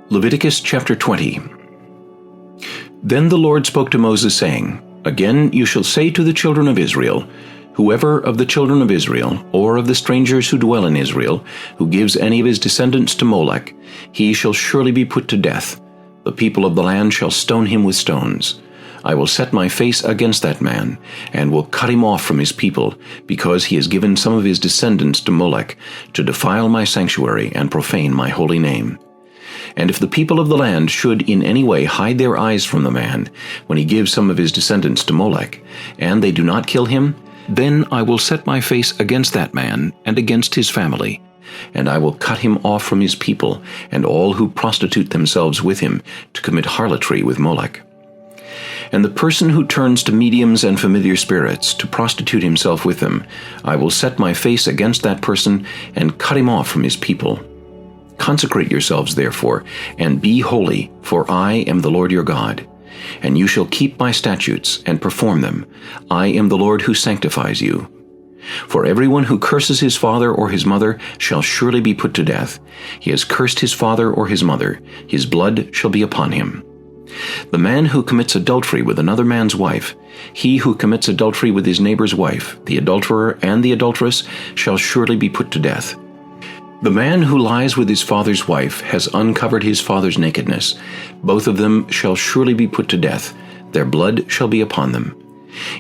Leviticus chapter 20. Then the Lord spoke to Moses, saying, Again you shall say to the children of Israel, Whoever of the children of Israel, or of the strangers who dwell in Israel, who gives any of his descendants to Molech, he shall surely be put to death. The people of the land shall stone him with stones. I will set my face against that man, and will cut him off from his people, because he has given some of his descendants to Molech, to defile my sanctuary and profane my holy name. And if the people of the land should in any way hide their eyes from the man, when he gives some of his descendants to Molech, and they do not kill him, then I will set my face against that man and against his family, and I will cut him off from his people, and all who prostitute themselves with him to commit harlotry with Molech. And the person who turns to mediums and familiar spirits to prostitute himself with them, I will set my face against that person and cut him off from his people. Consecrate yourselves, therefore, and be holy, for I am the Lord your God. And you shall keep my statutes and perform them. I am the Lord who sanctifies you. For everyone who curses his father or his mother shall surely be put to death. He has cursed his father or his mother. His blood shall be upon him. The man who commits adultery with another man's wife, he who commits adultery with his neighbor's wife, the adulterer and the adulteress, shall surely be put to death. The man who lies with his father's wife has uncovered his father's nakedness. Both of them shall surely be put to death. Their blood shall be upon them.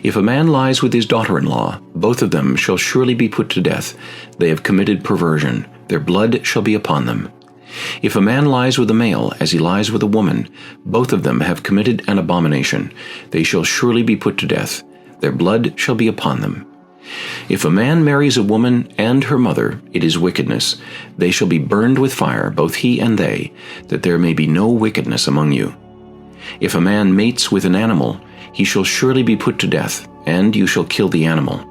If a man lies with his daughter-in-law, both of them shall surely be put to death. They have committed perversion. Their blood shall be upon them. If a man lies with a male as he lies with a woman, both of them have committed an abomination. They shall surely be put to death. Their blood shall be upon them. If a man marries a woman and her mother, it is wickedness. They shall be burned with fire, both he and they, that there may be no wickedness among you. If a man mates with an animal, he shall surely be put to death, and you shall kill the animal.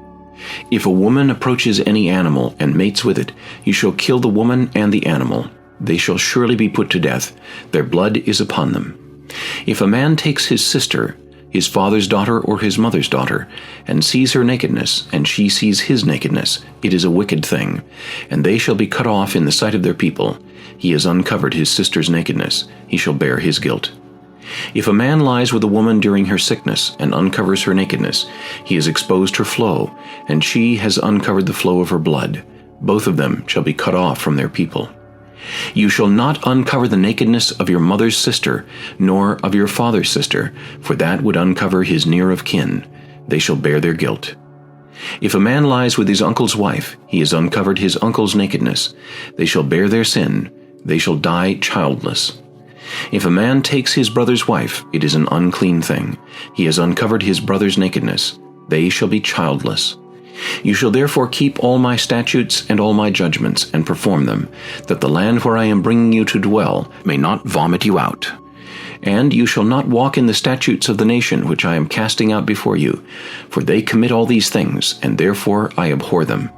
If a woman approaches any animal and mates with it, you shall kill the woman and the animal. They shall surely be put to death. Their blood is upon them. If a man takes his sister, his father's daughter or his mother's daughter, and sees her nakedness, and she sees his nakedness, it is a wicked thing, and they shall be cut off in the sight of their people. He has uncovered his sister's nakedness. He shall bear his guilt. If a man lies with a woman during her sickness and uncovers her nakedness, he has exposed her flow, and she has uncovered the flow of her blood. Both of them shall be cut off from their people. You shall not uncover the nakedness of your mother's sister, nor of your father's sister, for that would uncover his near of kin. They shall bear their guilt. If a man lies with his uncle's wife, he has uncovered his uncle's nakedness. They shall bear their sin. They shall die childless. If a man takes his brother's wife, it is an unclean thing. He has uncovered his brother's nakedness. They shall be childless. You shall therefore keep all my statutes and all my judgments, and perform them, that the land where I am bringing you to dwell may not vomit you out. And you shall not walk in the statutes of the nation which I am casting out before you, for they commit all these things, and therefore I abhor them.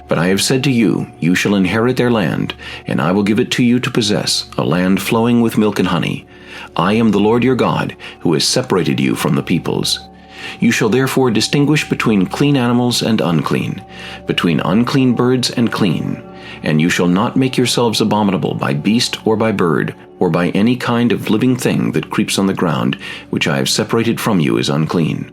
But I have said to you, you shall inherit their land, and I will give it to you to possess, a land flowing with milk and honey. I am the Lord your God, who has separated you from the peoples. You shall therefore distinguish between clean animals and unclean, between unclean birds and clean. And you shall not make yourselves abominable by beast or by bird, or by any kind of living thing that creeps on the ground, which I have separated from you as unclean.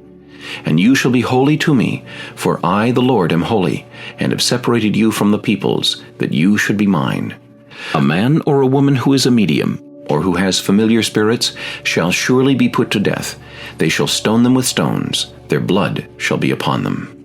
And you shall be holy to me, for I, the Lord, am holy, and have separated you from the peoples, that you should be mine. A man or a woman who is a medium, or who has familiar spirits, shall surely be put to death. They shall stone them with stones. Their blood shall be upon them.